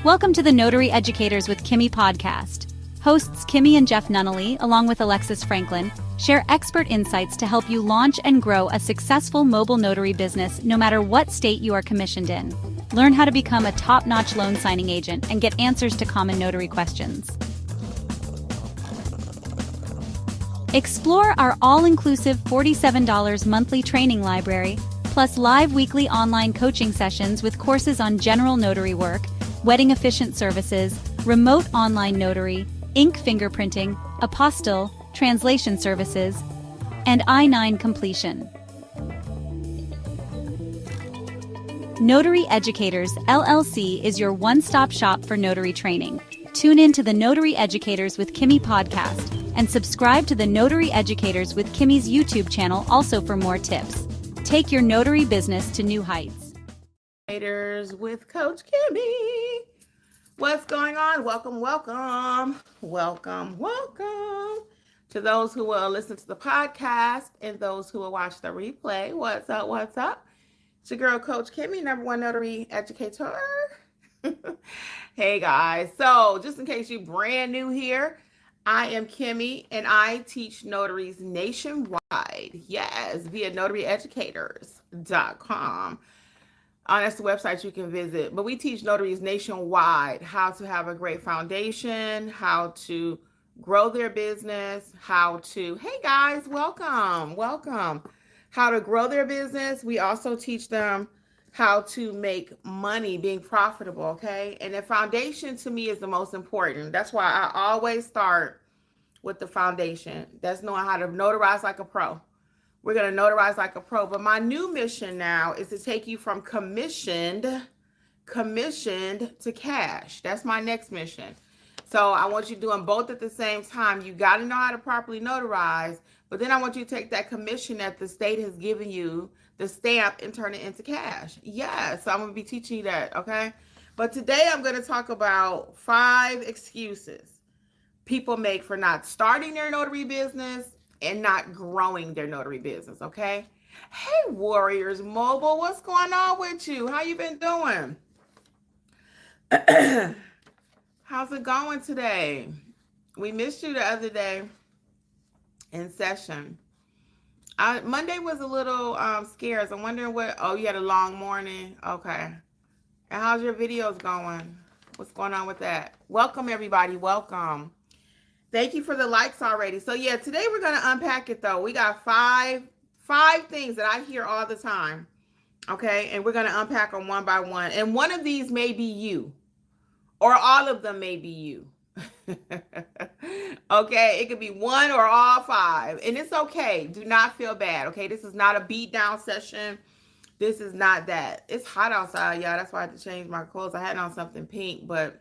Welcome to the Notary Educators with Kimmi Podcast. Hosts Kimmi and Jeff Nunnally, along with Alexis Franklin, share expert insights to help you launch and grow a successful mobile notary business no matter what state you are commissioned in. Learn how to become a top-notch loan signing agent and get answers to common notary questions. Explore our all-inclusive $47 monthly training library, plus live weekly online coaching sessions with courses on general notary work, wedding efficient services, remote online notary, ink fingerprinting, apostille, translation services, and I-9 completion. Notary Educators, LLC is your one-stop shop for notary training. Tune in to the Notary Educators with Kimmi podcast and subscribe to the Notary Educators with Kimmi's YouTube channel also for more tips. Take your notary business to new heights. Educators with Coach Kimmi. What's going on? Welcome to those who will listen to the podcast and those who will watch the replay. What's up? It's your girl, Coach Kimmi, #1 Notary Educator. Hey guys, so just in case you're brand new here, I am Kimmi and I teach notaries nationwide. Yes, via notaryeducators.com. That's the website you can visit. But we teach notaries nationwide how to have a great foundation, how to grow their business, hey guys, welcome. How to grow their business. We also teach them how to make money being profitable, okay? And the foundation to me is the most important. That's why I always start with the foundation. That's knowing how to notarize like a pro. We're going to notarize like a pro. But my new mission now is to take you from commissioned to cash. That's my next mission. So I want you doing both at the same time. You got to know how to properly notarize, but then I want you to take that commission that the state has given you, the stamp, and turn it into cash. Yeah, so I'm going to be teaching you that, okay? But today I'm going to talk about 5 excuses people make for not starting their notary business and not growing their notary business, okay? Hey, Warriors Mobile, what's going on with you? How you been doing? How's it going today? We missed you the other day in session. Monday was a little scarce. I'm wondering you had a long morning. Okay. And how's your videos going? What's going on with that? Welcome, everybody. Welcome. Thank you for the likes already. So yeah, today we're going to unpack it though. We got five things that I hear all the time. Okay. And we're going to unpack them one by one. And one of these may be you, or all of them may be you. Okay. It could be one or all 5, and it's okay. Do not feel bad. Okay. This is not a beat down session. This is not that. It's hot outside, y'all. That's why I had to change my clothes. I had on something pink, but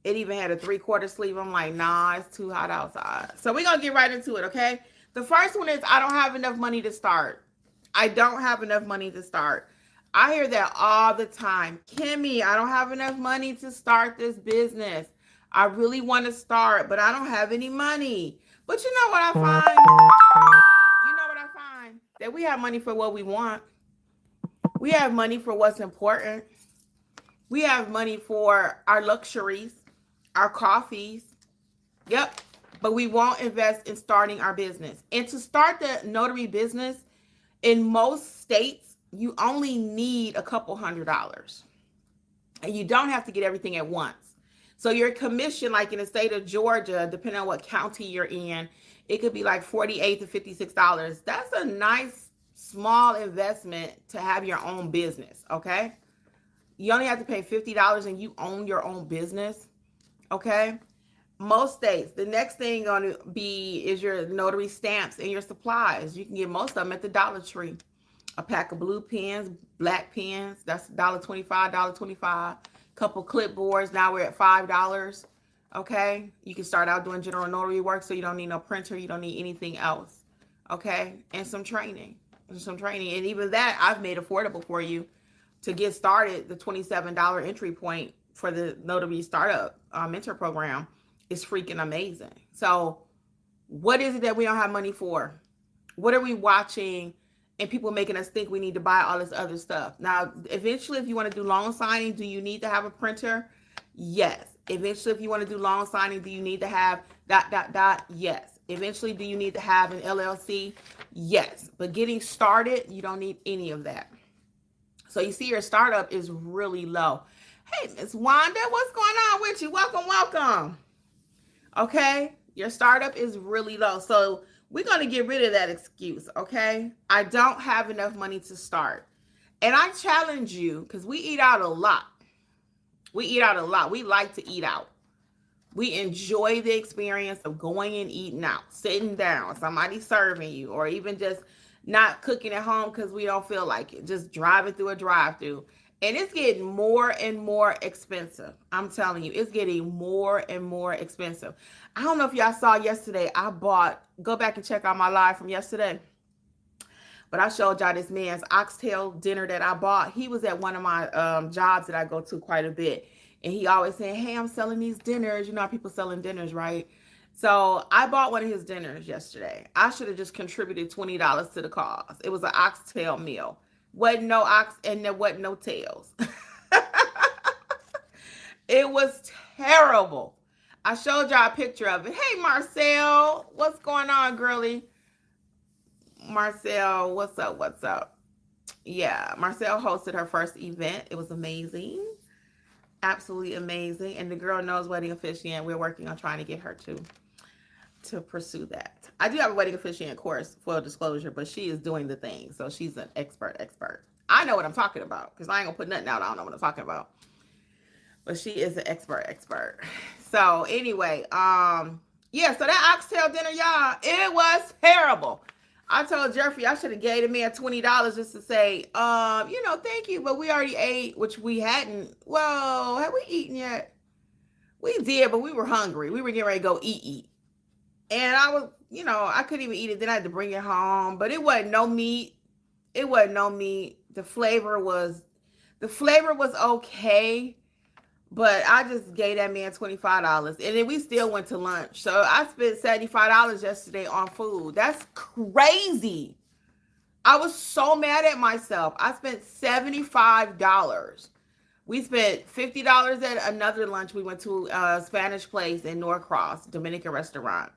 it even had a 3/4 sleeve. I'm like, nah, it's too hot outside. So we're going to get right into it, okay? The first one is I don't have enough money to start. I don't have enough money to start. I hear that all the time. Kimmi, I don't have enough money to start this business. I really want to start, but I don't have any money. But you know what I find? That we have money for what we want. We have money for what's important. We have money for our luxuries, our coffees. Yep. But we won't invest in starting our business. And to start the notary business, in most states, you only need a couple $100. And you don't have to get everything at once. So your commission, like in the state of Georgia, depending on what county you're in, it could be like $48 to $56. That's a nice small investment to have your own business, okay? You only have to pay $50 and you own your own business, okay? Most states, the next thing going to be is your notary stamps and your supplies. You can get most of them at the Dollar Tree. A pack of blue pens, black pens, that's $1.25, $1.25. Couple clipboards, now we're at $5. Okay, you can start out doing general notary work, so you don't need no printer, you don't need anything else. Okay, and some training, and even that I've made affordable for you to get started. The $27 entry point for the notary startup mentor program is freaking amazing. So what is it that we don't have money for? What are we watching and people making us think we need to buy all this other stuff. Now, eventually, if you want to do loan signing, do you need to have a printer? Yes. Eventually, if you want to do loan signing, do you need to have ... Yes. Eventually, do you need to have an LLC? Yes. But getting started, you don't need any of that. So you see your startup is really low. Hey, Miss Wanda, what's going on with you? Welcome, welcome. Okay, your startup is really low. So we're going to get rid of that excuse, okay? I don't have enough money to start. And I challenge you, because we eat out a lot. We eat out a lot. We like to eat out. We enjoy the experience of going and eating out, sitting down, somebody serving you, or even just not cooking at home because we don't feel like it, just driving through a drive-through. And it's getting more and more expensive. I'm telling you, it's getting more and more expensive. I don't know if y'all saw yesterday, go back and check out my live from yesterday. But I showed y'all this man's oxtail dinner that I bought. He was at one of my jobs that I go to quite a bit. And he always saying, hey, I'm selling these dinners. You know how people selling dinners, right? So I bought one of his dinners yesterday. I should have just contributed $20 to the cause. It was an oxtail meal. Wasn't no ox and there wasn't no tails. It was terrible. I showed y'all a picture of it. Hey, Marcel, what's going on, girly? Marcel, what's up? What's up? Yeah, Marcel hosted her first event. It was amazing. Absolutely amazing. And the girl knows wedding officiant. We're working on trying to get her to pursue that. I do have a wedding officiant course, full disclosure, but she is doing the thing. So she's an expert. I know what I'm talking about because I ain't gonna put nothing out. I don't know what I'm talking about. But she is an expert. So anyway, yeah, so that oxtail dinner, y'all, it was terrible. I told Jeffrey I should have gave the man $20 just to say, thank you, but we already ate, which we hadn't. Well, have we eaten yet? We did, but we were hungry. We were getting ready to go eat. And I was, I couldn't even eat it. Then I had to bring it home, but it wasn't no meat. The flavor was okay, but I just gave that man $25. And then we still went to lunch. So I spent $75 yesterday on food. That's crazy. I was so mad at myself. I spent $75. We spent $50 at another lunch. We went to a Spanish place in Norcross, Dominican restaurant.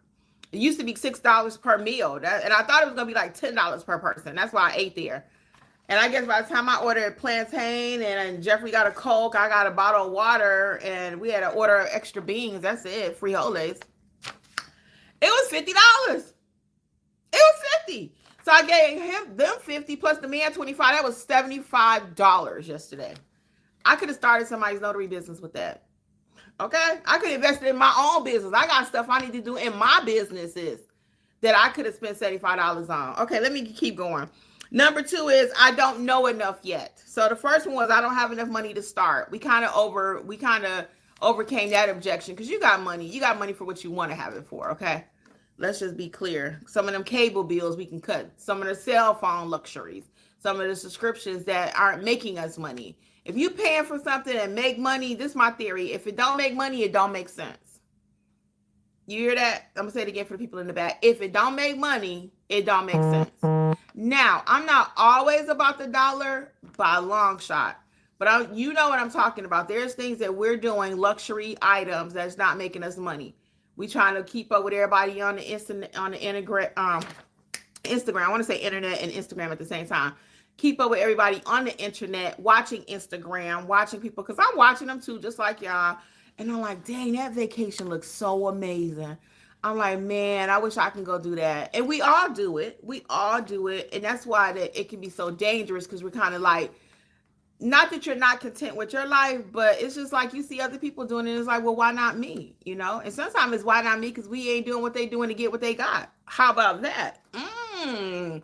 It used to be $6 per meal. And I thought it was going to be like $10 per person. That's why I ate there. And I guess by the time I ordered plantain and Jeffrey got a Coke, I got a bottle of water, and we had to order extra beans. That's it, frijoles. It was $50. It was $50. So I gave them $50 plus the man $25. That was $75 yesterday. I could have started somebody's notary business with that. Okay? I could have invested in my own business. I got stuff I need to do in my businesses that I could have spent $75 on. Okay, let me keep going. Number 2 is I don't know enough yet. So the first one was I don't have enough money to start. We kind of overcame that objection because you got money. You got money for what you want to have it for, okay? Let's just be clear. Some of them cable bills we can cut. Some of the cell phone luxuries. Some of the subscriptions that aren't making us money. If you paying for something and make money, this is my theory. If it don't make money, it don't make sense. You hear that? I'm going to say it again for the people in the back. If it don't make money, it don't make sense. Now, I'm not always about the dollar by a long shot, but you know what I'm talking about. There's things that we're doing, luxury items that's not making us money. We trying to keep up with everybody on the Instagram. I want to say internet and Instagram at the same time. Keep up with everybody on the internet, watching Instagram, watching people, because I'm watching them too, just like y'all. And I'm like, dang, that vacation looks so amazing. I'm like, man, I wish I can go do that. And we all do it. And that's why that it can be so dangerous, because we're kind of like, not that you're not content with your life, but it's just like you see other people doing it. It's like, well, why not me? And sometimes it's why not me, because we ain't doing what they doing to get what they got. How about that? I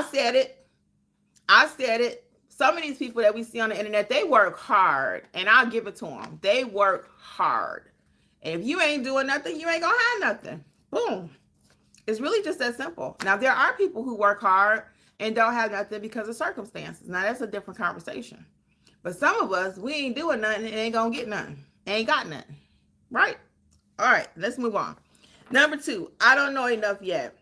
said it. Some of these people that we see on the internet, they work hard, and I'll give it to them. They work hard. And if you ain't doing nothing, you ain't gonna have nothing. Boom. It's really just that simple. Now, there are people who work hard and don't have nothing because of circumstances. Now, that's a different conversation. But some of us, we ain't doing nothing and ain't gonna get nothing. Ain't got nothing. Right? All right, let's move on. Number 2, I don't know enough yet.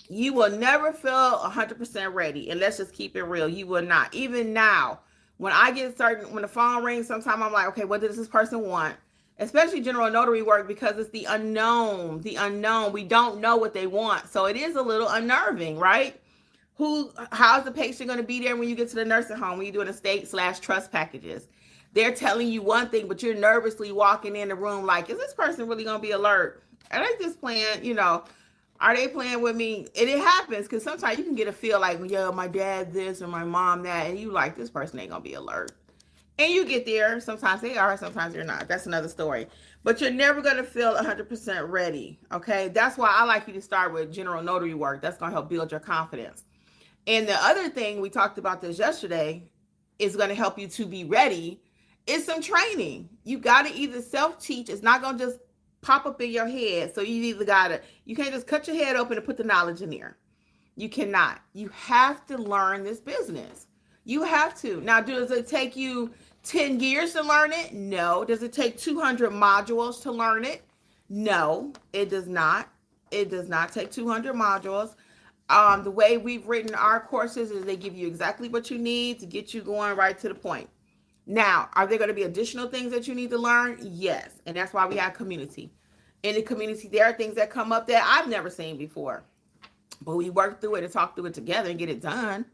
You will never feel 100% ready. And let's just keep it real. You will not. Even now, when I get certain, when the phone rings, sometimes I'm like, okay, what does this person want? Especially general notary work, because it's the unknown. The unknown. We don't know what they want. So it is a little unnerving, right? How's the patient going to be there when you get to the nursing home, when you're doing estate/trust packages? They're telling you one thing, but you're nervously walking in the room like, is this person really going to be alert? Are they just playing, are they playing with me? And it happens, because sometimes you can get a feel like, yo, my dad this or my mom that, and you like, this person ain't going to be alert. And you get there. Sometimes they are, sometimes they're not. That's another story. But you're never going to feel 100% ready, okay? That's why I like you to start with general notary work. That's going to help build your confidence. And the other thing, we talked about this yesterday, is going to help you to be ready, is some training. You got to either self-teach. It's not going to just pop up in your head. So you can't just cut your head open and put the knowledge in there. You cannot. You have to learn this business. You have to. Now, does it take you 10 years to learn it? No. Does it take 200 modules to learn it? No, it does not. It does not take 200 modules. The way we've written our courses is they give you exactly what you need to get you going right to the point. Now, are there going to be additional things that you need to learn? Yes. And that's why we have community. In the community, there are things that come up that I've never seen before. But we work through it and talk through it together and get it done.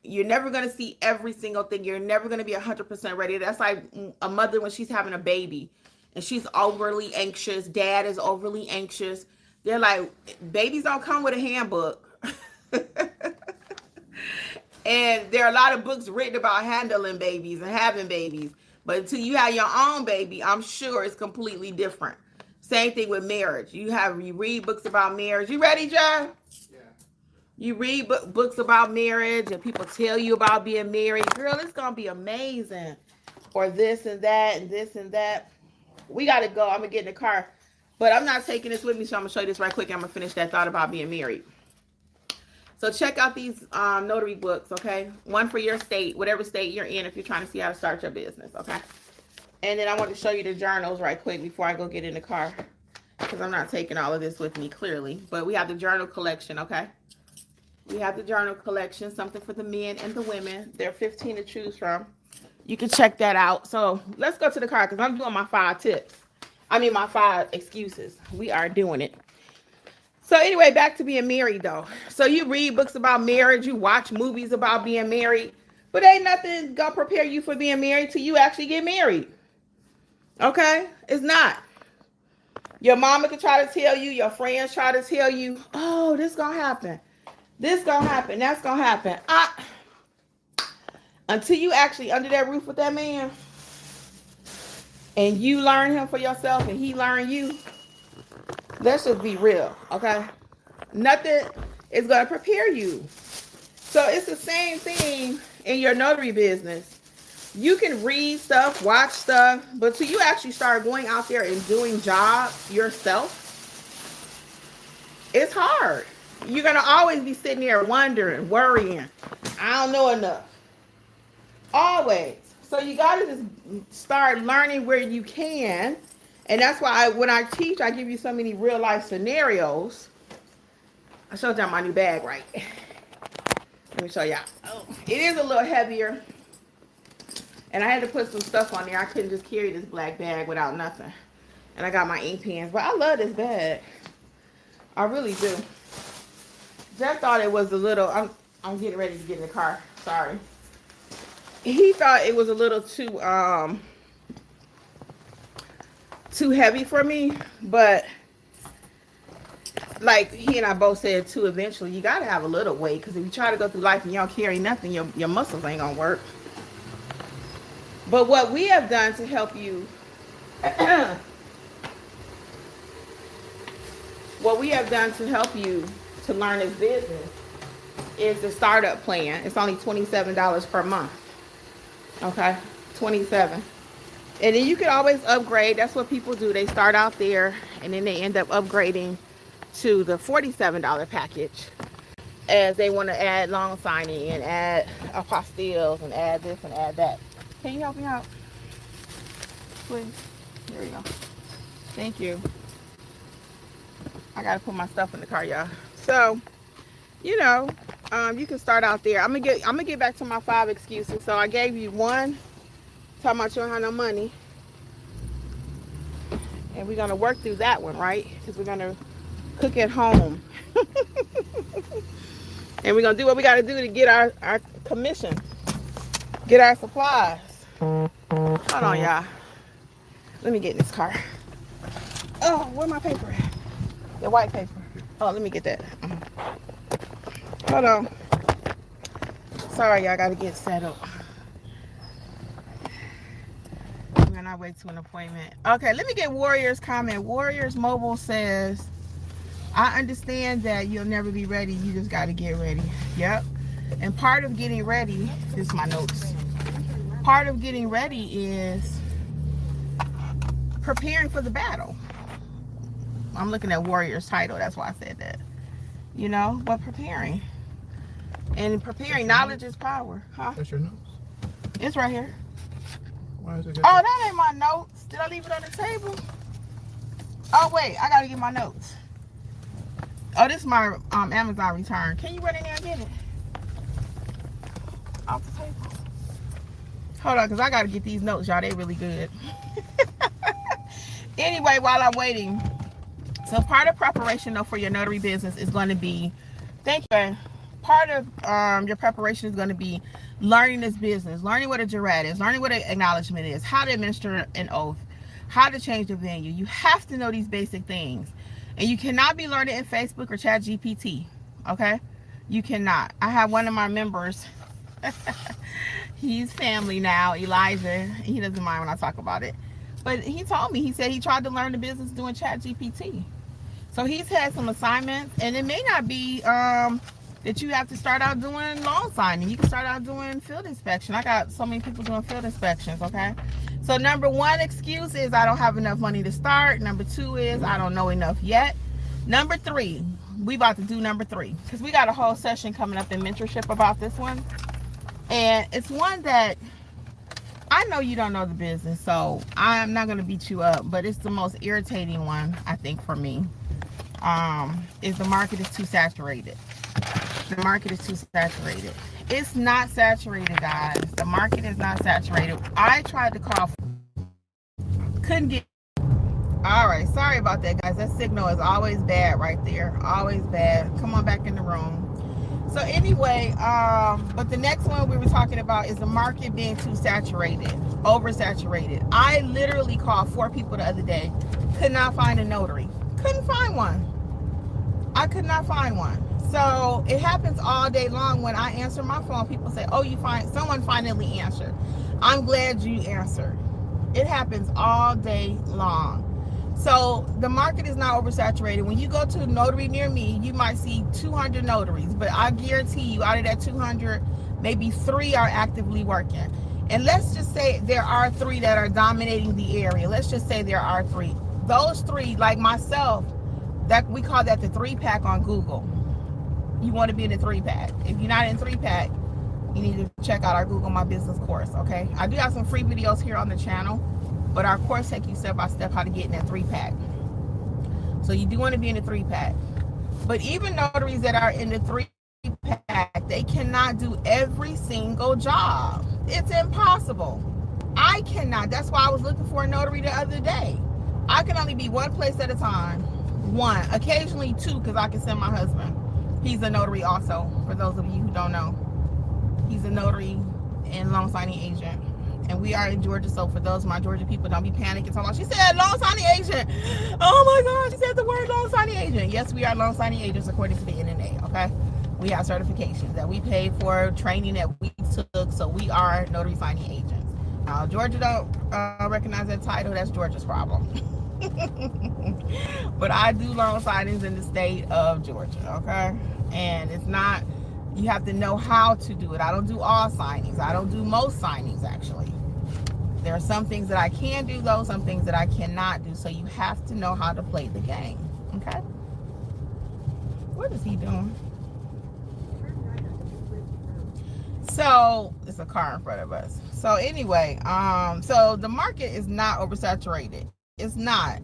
You're never going to see every single thing. You're never going to be 100% ready. That's like a mother when she's having a baby and she's overly anxious. Dad is overly anxious. They're like, babies don't come with a handbook. And there are a lot of books written about handling babies and having babies. But until you have your own baby, I'm sure it's completely different. Same thing with marriage. You read books about marriage. You ready, John? Yeah. You read books about marriage and people tell you about being married. Girl, it's going to be amazing. Or this and that and this and that. We got to go. I'm going to get in the car. But I'm not taking this with me, so I'm going to show you this right quick. I'm going to finish that thought about being married. So check out these notary books, okay? One for your state, whatever state you're in, if you're trying to see how to start your business, okay? And then I want to show you the journals right quick before I go get in the car, because I'm not taking all of this with me, clearly. But we have the journal collection, okay? We have the journal collection, something for the men and the women. There are 15 to choose from. You can check that out. So let's go to the car, because I'm doing my 5 excuses. We are doing it. So anyway, back to being married, though. So you read books about marriage, you watch movies about being married, but ain't nothing gonna prepare you for being married till you actually get married. Okay? It's not. Your mama can try to tell you, your friends try to tell you, oh, this gonna happen. This gonna happen, that's gonna happen. Until you actually under that roof with that man, and you learn him for yourself and he learn you, let's just be real, okay? Nothing is going to prepare you. So it's the same thing in your notary business. You can read stuff, watch stuff, but till you actually start going out there and doing jobs yourself, it's hard. You're going to always be sitting there wondering, worrying, I don't know enough. Always. So you got to just start learning where you can. And that's why when I teach, I give you so many real life scenarios. I showed y'all my new bag, right? Let me show y'all. Oh, it is a little heavier. And I had to put some stuff on there. I couldn't just carry this black bag without nothing. And I got my ink pens. But I love this bag. I really do. Jeff thought it was a little... I'm getting ready to get in the car. Sorry. He thought it was a little too heavy for me, but like he and I both said too, eventually you got to have a little weight, because if you try to go through life and you don't carry nothing, your muscles ain't gonna work. But what we have done to help you to learn this business is the startup plan. It's only $27 per month. Okay, $27. And then you can always upgrade. That's what people do. They start out there and then they end up upgrading to the $47 package as they want to add loan signing and add apostilles and add this and add that. Can you help me out? Please. There we go. Thank you. I got to put my stuff in the car, y'all. So you can start out there. I'm gonna get back to my 5 excuses. So I gave you one, talking about you don't have no money, and we're gonna work through that one, right? Because we're gonna cook at home, and we're gonna do what we gotta do to get our commission, get our supplies. Hold on, y'all. Let me get in this car. Oh, where my paper at? The white paper. Oh, let me get that. Hold on. Sorry, y'all, gotta get set up. I'm on our way to an appointment. Okay, let me get Warrior's comment. Warriors Mobile says, I understand that you'll never be ready. You just gotta get ready. Yep. And part of getting ready, this is my notes. Part of getting ready is preparing for the battle. I'm looking at Warrior's title, that's why I said that. But preparing. And preparing, knowledge is power. Huh? That's your notes? It's right here. Why is it? Oh, that ain't my notes. Did I leave it on the table? Oh, wait, I gotta get my notes. Oh, this is my Amazon return. Can you run in there and get it? Off the table. Hold on, because I gotta get these notes, y'all. They really good. Anyway, while I'm waiting, so part of preparation though for your notary business is going to be, thank you. Part of your preparation is going to be learning this business, learning what a jurat is, learning what an acknowledgement is, how to administer an oath, how to change the venue. You have to know these basic things, and you cannot be learning in Facebook or Chat GPT. Okay, you cannot. I have one of my members. He's family now, Elijah. He doesn't mind when I talk about it. But he told me, he said he tried to learn the business doing Chat GPT. So he's had some assignments, and it may not be that you have to start out doing loan signing. You can start out doing field inspection. I got so many people doing field inspections, okay? So number 1 excuse is I don't have enough money to start. Number 2 is I don't know enough yet. Number 3, we about to do number 3, because we got a whole session coming up in mentorship about this one. And it's one that I know you don't know the business, so I'm not going to beat you up, but it's the most irritating one, I think, for me, is the market is too saturated. The market is too saturated. It's not saturated, guys. The market is not saturated. I tried to call, couldn't get. All right, sorry about that, guys. That signal is always bad right there. Always bad. Come on back in the room. So anyway, but the next one we were talking about is the market being too saturated, oversaturated. I literally called 4 people the other day, could not find a notary. Couldn't find one. I could not find one. So it happens all day long. When I answer my phone, people say, oh, someone finally answered. I'm glad you answered. It happens all day long. So the market is not oversaturated. When you go to a notary near me, you might see 200 notaries, but I guarantee you out of that 200, maybe 3 are actively working. And let's just say there are 3 that are dominating the area. Let's just say there are 3. Those 3, like myself, that we call that the 3-pack on Google. You want to be in the 3-pack. If you're not in 3-pack, you need to check out our Google My Business course, okay? I do have some free videos here on the channel, but our course takes you step by step how to get in that 3-pack. So you do want to be in the 3-pack. But even notaries that are in the 3-pack, they cannot do every single job. It's impossible. I cannot. That's why I was looking for a notary the other day. I can only be one place at a time. 1, occasionally 2, because I can send my husband. He's a notary also, for those of you who don't know. He's a notary and loan signing agent. And we are in Georgia, so for those of my Georgia people, don't be panicking. Talking about, she said loan signing agent. Oh my God, she said the word loan signing agent. Yes, we are loan signing agents according to the NNA, okay? We have certifications that we pay for, training that we took, so we are notary signing agents. Now, Georgia don't recognize that title. That's Georgia's problem. But I do loan signings in the state of Georgia, okay? And it's not, you have to know how to do it. I don't do all signings. I don't do most signings, actually. There are some things that I can do, though, some things that I cannot do. So you have to know how to play the game, okay? What is he doing? So it's a car in front of us. So anyway, so the market is not oversaturated. It's not.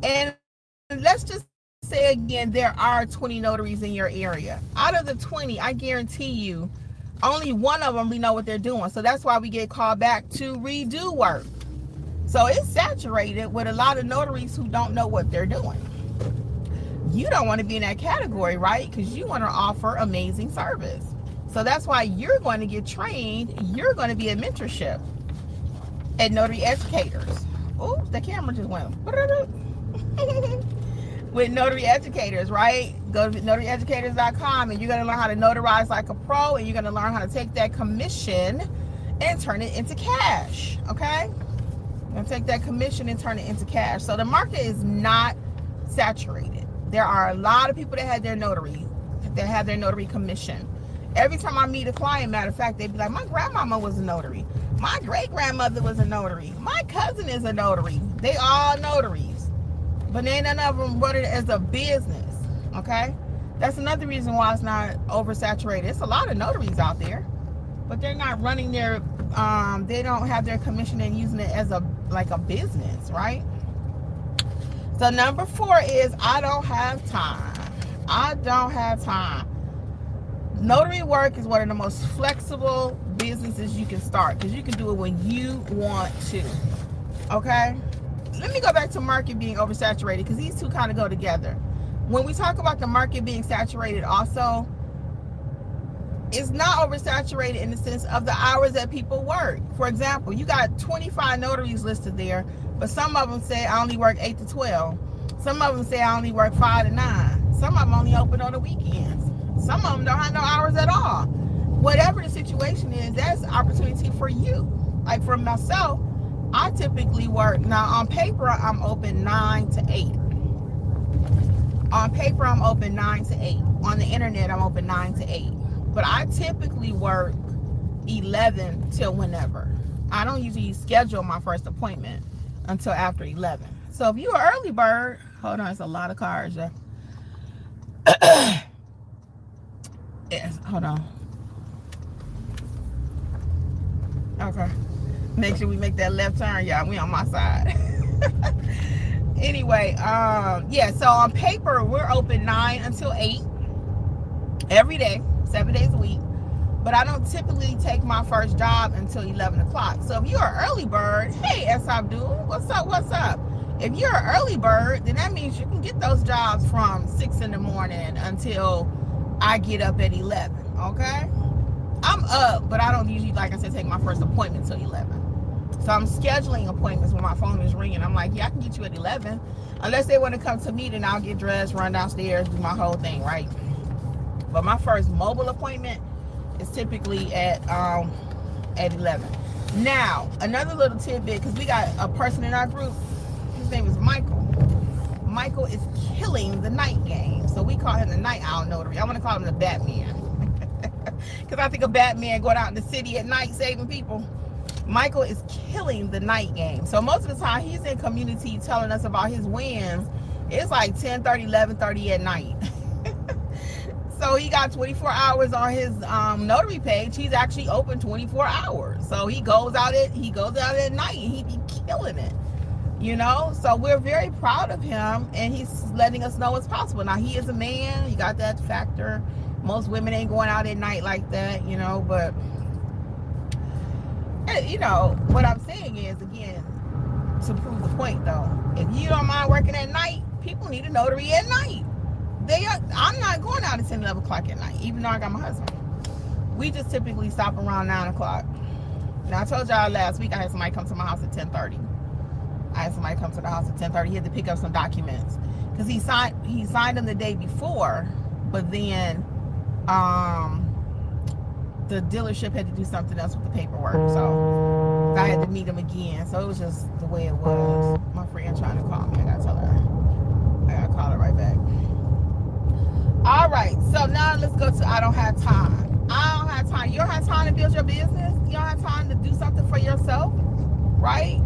And let's just Say again, there are 20 notaries in your area. Out of the 20, I guarantee you, only one of them we know what they're doing. So that's why we get called back to redo work. So it's saturated with a lot of notaries who don't know what they're doing. You don't want to be in that category, right? Because you want to offer amazing service. So that's why you're going to get trained. You're going to be a mentorship at Notary Educators. Oh, the camera just went. With Notary Educators, right? Go to notaryeducators.com and you're going to learn how to notarize like a pro, and you're going to learn how to take that commission and turn it into cash, okay? You're going to take that commission and turn it into cash. So the market is not saturated. There are a lot of people that have their notary commission. Every time I meet a client, matter of fact, they'd be like, my grandmama was a notary. My great-grandmother was a notary. My cousin is a notary. They all notaries. But none of them run it as a business, okay? That's another reason why it's not oversaturated. It's a lot of notaries out there, but they're not running their, they don't have their commission and using it as a business, right? So number 4 is I don't have time. I don't have time. Notary work is one of the most flexible businesses you can start because you can do it when you want to, okay? Let me go back to market being oversaturated because these two kind of go together. When we talk about the market being saturated also, it's not oversaturated in the sense of the hours that people work. For example, you got 25 notaries listed there, but some of them say I only work 8 to 12. Some of them say I only work 5 to 9. Some of them only open on the weekends. Some of them don't have no hours at all. Whatever the situation is, that's an opportunity for you. Like for myself, I typically work, now on paper, I'm open 9 to 8. On paper, I'm open 9 to 8. On the internet, I'm open 9 to 8. But I typically work 11 till whenever. I don't usually schedule my first appointment until after 11. So if you're an early bird, hold on, it's a lot of cars. Yes, hold on. Okay. Make sure we make that left turn, y'all. We on my side. Anyway, yeah, so on paper, we're open 9 until 8 every day, 7 days a week. But I don't typically take my first job until 11 o'clock. So if you're an early bird, hey, S. Abdul, what's up, what's up? If you're an early bird, then that means you can get those jobs from 6 in the morning until I get up at 11, okay? I'm up, but I don't usually, like I said, take my first appointment till 11. So I'm scheduling appointments when my phone is ringing. I'm like, yeah, I can get you at 11. Unless they want to come to me, then I'll get dressed, run downstairs, do my whole thing, right? But my first mobile appointment is typically at 11. Now, another little tidbit, because we got a person in our group, his name is Michael. Michael is killing the night game. So we call him the night owl notary. I want to call him the Batman. Because I think of Batman going out in the city at night saving people. Michael is killing the night game. So most of the time he's in community telling us about his wins. It's like 10:30, 11:30 at night. So he got 24 hours on his notary page. He's actually open 24 hours. So he goes out at night and he be killing it. You know, so we're very proud of him, and he's letting us know it's possible. Now, he is a man. He got that factor. Most women ain't going out at night like that, you know, but, you know, what I'm saying is, again, to prove the point, though, if you don't mind working at night, people need a notary at night. I'm not going out at 10, 11 o'clock at night, even though I got my husband. We just typically stop around 9 o'clock. Now, I told y'all last week I had somebody come to my house at 10:30. I had somebody come to the house at 10:30. He had to pick up some documents because he signed them the day before, but then the dealership had to do something else with the paperwork, so I had to meet him again. So it was just the way it was. My friend trying to call me. I gotta tell her. I gotta call her right back. All right, so now let's go to I don't have time. I don't have time. You don't have time to build your business. You don't have time to do something for yourself, right?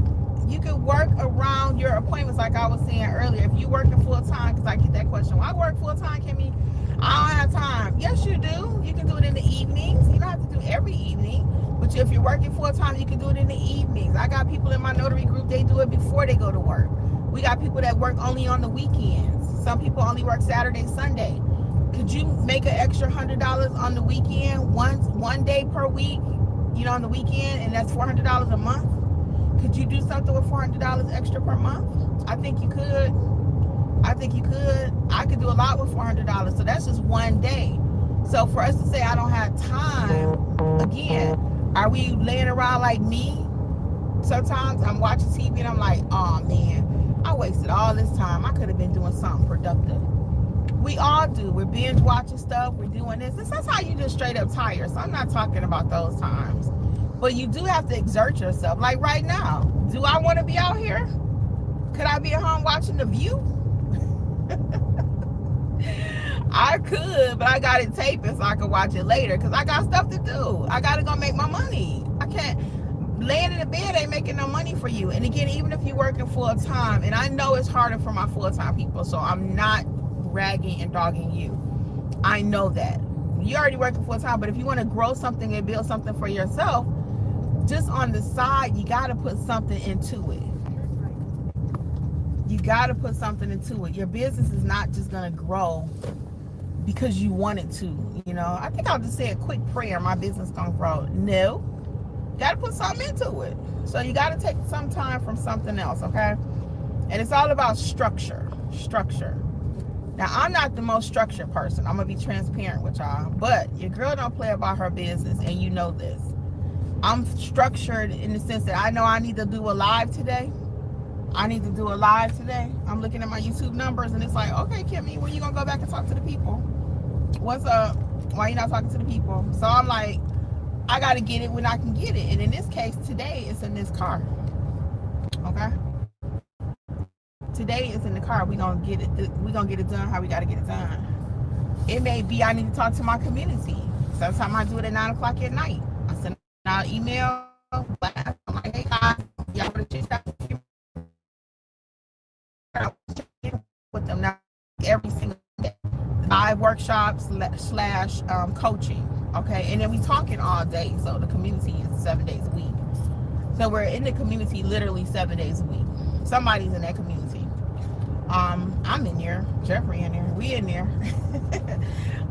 You can work around your appointments, like I was saying earlier. If you're working full-time, because I get that question, why work full-time, Kimmy? I don't have time. Yes, you do. You can do it in the evenings. You don't have to do every evening. But if you're working full-time, you can do it in the evenings. I got people in my notary group, they do it before they go to work. We got people that work only on the weekends. Some people only work Saturday, Sunday. Could you make an extra $100 on the weekend, one day per week, on the weekend, and that's $400 a month? Could you do something with $400 extra per month? I think you could. I could do a lot with $400. So that's just one day. So for us to say I don't have time, again, are we laying around like me? Sometimes I'm watching TV and I'm like, oh man, I wasted all this time. I could have been doing something productive. We all do. We're binge watching stuff. We're doing this. And sometimes you just straight up tired. So I'm not talking about those times. But you do have to exert yourself. Like right now, do I want to be out here? Could I be at home watching The View? I could, but I got it taped so I can watch it later because I got stuff to do. I got to go make my money. I can't. Laying in the bed ain't making no money for you. And again, even if you're working full time, and I know it's harder for my full time people, so I'm not ragging and dogging you. I know that. You're already working full time, but if you want to grow something and build something for yourself, just on the side, you got to put something into it. You got to put something into it. Your business is not just going to grow because you want it to. I think I'll just say a quick prayer, my business going to grow. No. Got to put something into it. So you got to take some time from something else, okay? And it's all about structure. Now, I'm not the most structured person. I'm going to be transparent with y'all. But your girl don't play about her business, and you know this. I'm structured in the sense that I know I need to do a live today. I'm looking at my YouTube numbers, and it's like, okay, Kimmi, when you going to go back and talk to the people? What's up? Why you not talking to the people? So I'm like, I got to get it when I can get it. And in this case, today, it's in this car. Okay? Today is in the car. We're going to get it done how we got to get it done. It may be I need to talk to my community. Sometimes I do it at 9 o'clock at night. I send out an email. I'm like, hey, guys, y'all want to check with them now every single day. Live workshops / coaching. Okay, and then we talking all day. So the community is 7 days a week. So we're in the community literally 7 days a week. Somebody's in that community. I'm in there. Jeffrey in there. We in there.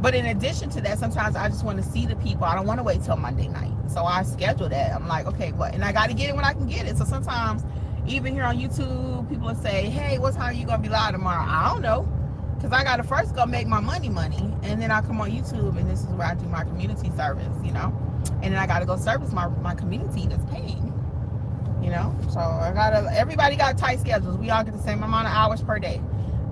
But in addition to that, sometimes I just want to see the people. I don't want to wait till Monday night. So I schedule that. I'm like, okay, what? And I got to get it when I can get it. So sometimes, even here on YouTube, people will say, hey, what time are you going to be live tomorrow? I don't know. Because I got to first go make my money, and then I come on YouTube, and this is where I do my community service, And then I got to go service my community that's paying, So everybody got tight schedules. We all get the same amount of hours per day.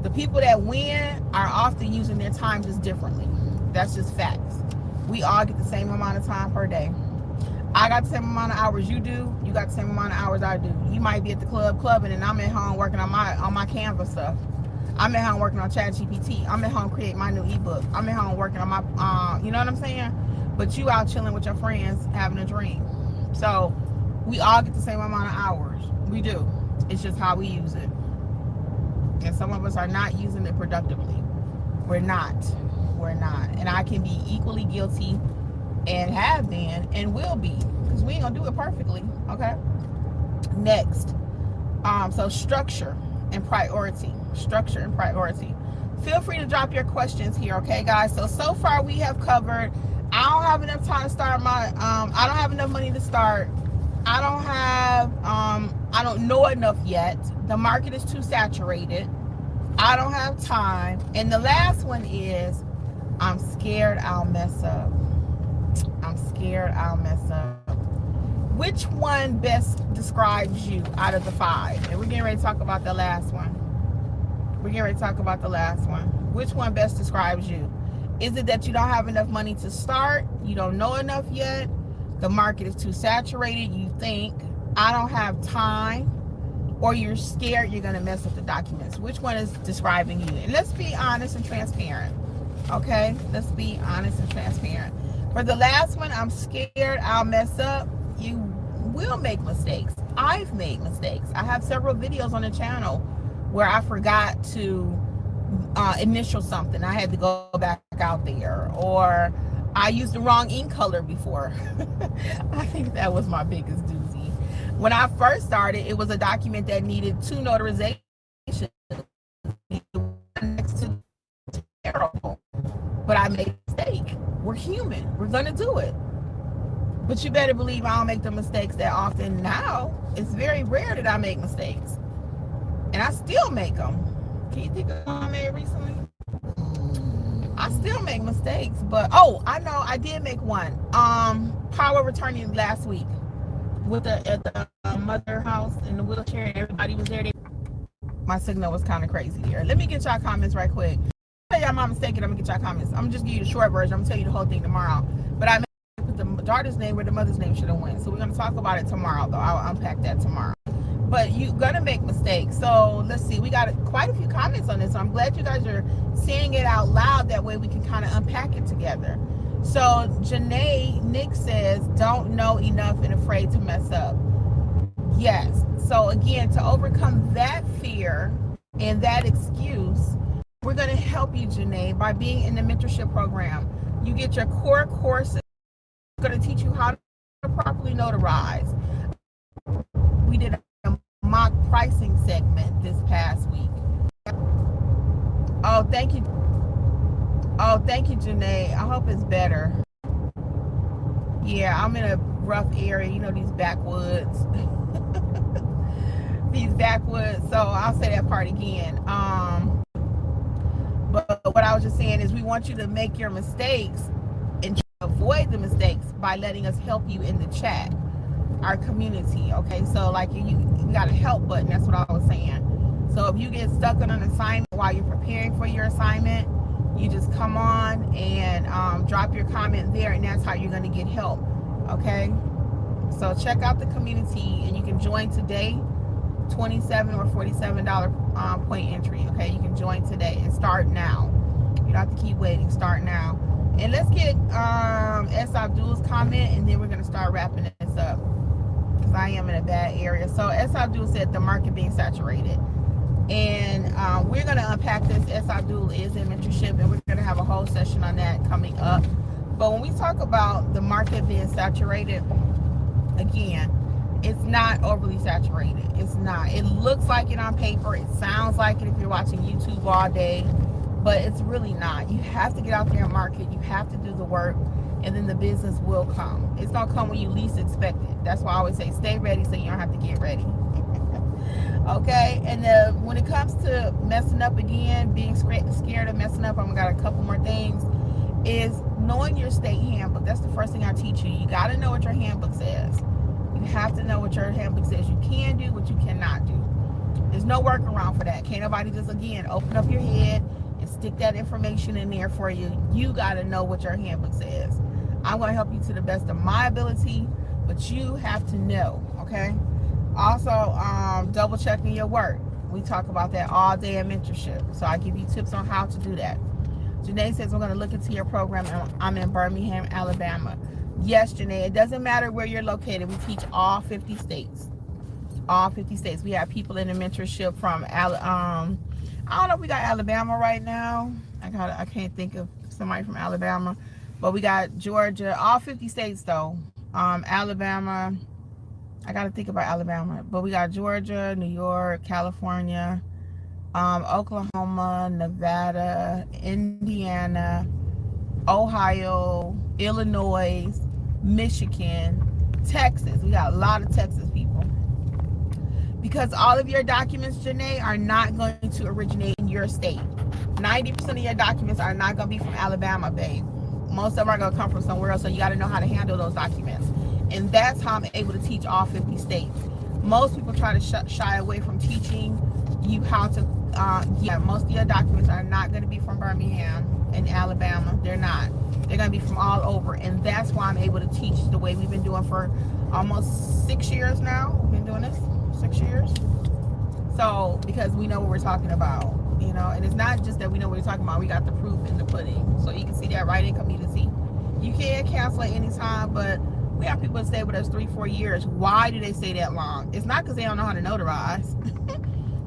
The people that win are often using their time just differently. That's just facts. We all get the same amount of time per day. I got the same amount of hours you do. You got the same amount of hours I do. You might be at the clubbing, and I'm at home working on my Canva stuff. I'm at home working on ChatGPT. I'm at home creating my new ebook. I'm at home working on my, you know what I'm saying? But you out chilling with your friends, having a drink. So we all get the same amount of hours. We do. It's just how we use it. And some of us are not using it productively. We're not. And I can be equally guilty and have been and will be, because we ain't gonna do it perfectly. Okay. Next. So structure and priority. Feel free to drop your questions here, okay, guys? So far we have covered. I don't have enough time to start my I don't have enough money to start. I don't know enough yet. The market is too saturated. I don't have time. And the last one is, I'm scared I'll mess up. Which one best describes you out of the 5? And we're getting ready to talk about the last one. Which one best describes you? Is it that you don't have enough money to start? You don't know enough yet? The market is too saturated? You think, I don't have time? Or you're scared you're going to mess up the documents? Which one is describing you? And let's be honest and transparent. Okay? Let's be honest and transparent. For the last one, I'm scared I'll mess up. You will make mistakes. I've made mistakes. I have several videos on the channel where I forgot to initial something. I had to go back out there. Or I used the wrong ink color before. I think that was my biggest doozy. When I first started, it was a document that needed 2 notarizations. One next to but I made a mistake. We're human. We're going to do it. But you better believe I don't make the mistakes that often now. It's very rare that I make mistakes. And I still make them. Can you think of one I made recently? I still make mistakes. But, I know I did make one. Power of attorney last week at the mother house in the wheelchair, and everybody was there. My signal was kind of crazy here. Let me get y'all comments right quick. Tell y'all my mistake, and I'm gonna get y'all comments. I'm just give you the short version. I'm gonna tell you the whole thing tomorrow. But I put the daughter's name where the mother's name should have went. So we're gonna talk about it tomorrow, though. I'll unpack that tomorrow. But you're gonna make mistakes. So let's see. We got quite a few comments on this. So I'm glad you guys are saying it out loud. That way we can kind of unpack it together. So Janae Nick says, "Don't know enough and afraid to mess up." Yes. So again, to overcome that fear and that excuse, we're going to help you, Janae, by being in the mentorship program. You get your core courses. We're going to teach you how to properly notarize. We did a mock pricing segment this past week. Oh, thank you. Oh, thank you, Janae. I hope it's better. Yeah, I'm in a rough area. You know, these backwoods. These backwoods. So I'll say that part again. But what I was just saying is we want you to make your mistakes and avoid the mistakes by letting us help you in the chat, our community. Okay, so like you got a help button. That's what I was saying. So if you get stuck on an assignment while you're preparing for your assignment, you just come on and drop your comment there, and that's how you're going to get help. Okay, so check out the community, and you can join today. $27 or $47 point entry. Okay, you can join today and start now. You don't have to keep waiting. Start now. And let's get S. Abdul's comment, and then we're going to start wrapping this up because I am in a bad area. So S. Abdul said the market being saturated. And we're going to unpack this. S. Abdul is in mentorship, and we're going to have a whole session on that coming up. But when we talk about the market being saturated, again, it's not overly saturated. It's not. It looks like it on paper. It sounds like it if you're watching YouTube all day, but it's really not. You have to get out there and market. You have to do the work, and then the business will come. It's going to come when you least expect it. That's why I always say stay ready so you don't have to get ready. Okay, and when it comes to messing up again, being scared of messing up, I've got a couple more things, is knowing your state handbook. That's the first thing I teach you. You got to know what your handbook says. You have to know what your handbook says you can do, what you cannot do. There's no workaround for that. Can't nobody just, again, open up your head and stick that information in there for you. You got to know what your handbook says. I'm going to help you to the best of my ability, but you have to know, okay? Also, double checking your work. We talk about that all day in mentorship. So I give you tips on how to do that. Janae says, we're going to look into your program. I'm in Birmingham, Alabama. Yes, Janae, it doesn't matter where you're located. We teach all 50 states. All 50 states. We have people in the mentorship from, I don't know if we got Alabama right now. I can't think of somebody from Alabama. But we got Georgia, all 50 states though. Alabama, I got to think about Alabama. But we got Georgia, New York, California, Oklahoma, Nevada, Indiana, Ohio, Illinois, Michigan, Texas. We got a lot of Texas people. Because all of your documents, Janae, are not going to originate in your state. 90% of your documents are not going to be from Alabama, babe. Most of them are going to come from somewhere else, so you got to know how to handle those documents. And that's how I'm able to teach all 50 states. Most people try to shy away from teaching you how to, most of your documents are not going to be from Birmingham and Alabama. They're not. They're going to be from all over. And that's why I'm able to teach the way we've been doing for almost 6 years now. We've been doing this 6 years. So, because we know what we're talking about, you know, and it's not just that we know what we're talking about. We got the proof in the pudding. So you can see that right in community. You can cancel at any time, but we have people that stay with us 3-4 years. Why do they stay that long? It's not because they don't know how to notarize.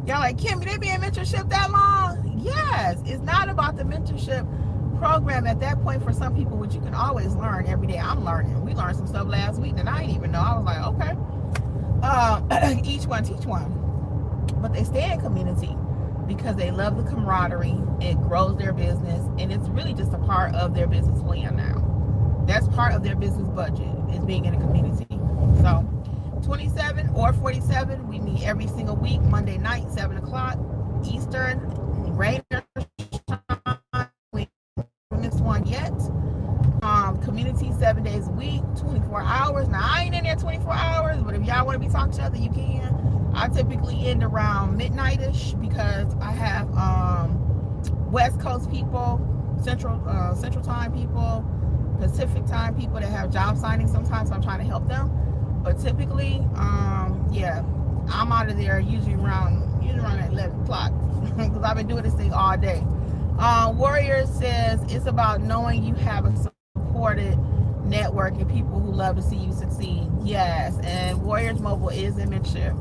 Y'all like, Kimmy, they be in mentorship that long? Yes. It's not about the mentorship program at that point for some people, which you can always learn every day. I'm learning. We learned some stuff last week that I didn't even know. I was like, okay. Each one teach one. But they stay in community. because they love the camaraderie. It grows their business, and it's really just a part of their business plan now. That's part of their business budget, is being in a community. So 27 or 47, we meet every single week, Monday night, 7 o'clock Eastern. Right? We missed one yet. Community 7 days a week, 24 hours. Now, I ain't in there 24 hours, but if y'all want to be talking to each other, you can. I typically end around midnight-ish because I have West Coast people, Central Time people, Pacific Time people that have job signings sometimes, so I'm trying to help them. But typically, yeah, I'm out of there usually around 11 o'clock because I've been doing this thing all day. Warrior says it's about knowing you have a supported network and people who love to see you succeed. Yes, and Warriors Mobile is in mentorship,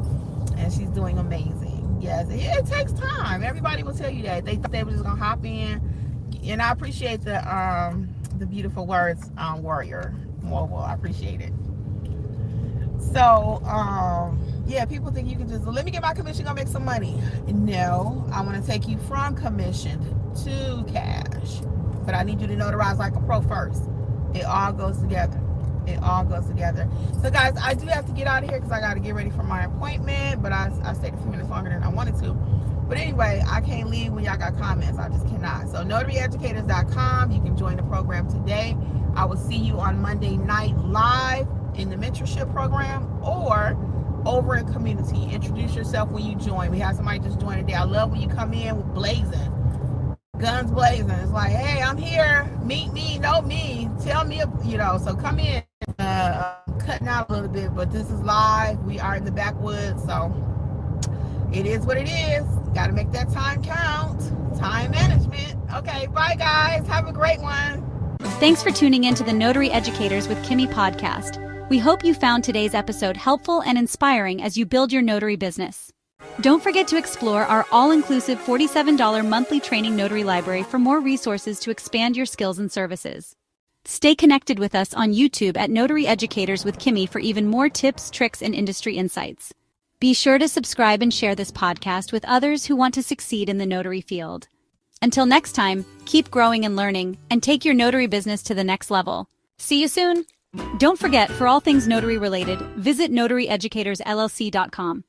and she's doing amazing. Yes, it takes time. Everybody will tell you that. They thought they were just gonna hop in, and I appreciate the beautiful words, Warrior Mobile. I appreciate it. So, yeah, people think you can just, let me get my commission, gonna make some money. No, I want to take you from commissioned to cash, but I need you to notarize like a pro first. It all goes together. It all goes together. So guys, I do have to get out of here because I got to get ready for my appointment, but I stayed a few minutes longer than I wanted to. But anyway, I can't leave when y'all got comments. I just cannot. So notaryeducators.com, you can join the program today. I will see you on Monday night live in the mentorship program or over in community. Introduce yourself when you join. We have somebody just join today. I love when you come in with blazing, guns blazing. It's like, hey, I'm here, meet me, know me, tell me, so come in. Cutting out a little bit, but this is live. We are in the backwoods, so it is what it is. Got to make that time count. Time management. Okay, bye guys, have a great one. Thanks for tuning in to the Notary Educators with Kimmi podcast. We hope you found today's episode helpful and inspiring as you build your notary business. Don't forget to explore our all-inclusive $47 monthly training notary library for more resources to expand your skills and services. Stay connected with us on YouTube at Notary Educators with Kimmi for even more tips, tricks, and industry insights. Be sure to subscribe and share this podcast with others who want to succeed in the notary field. Until next time, keep growing and learning, and take your notary business to the next level. See you soon! Don't forget, for all things notary related, visit notaryeducatorsllc.com.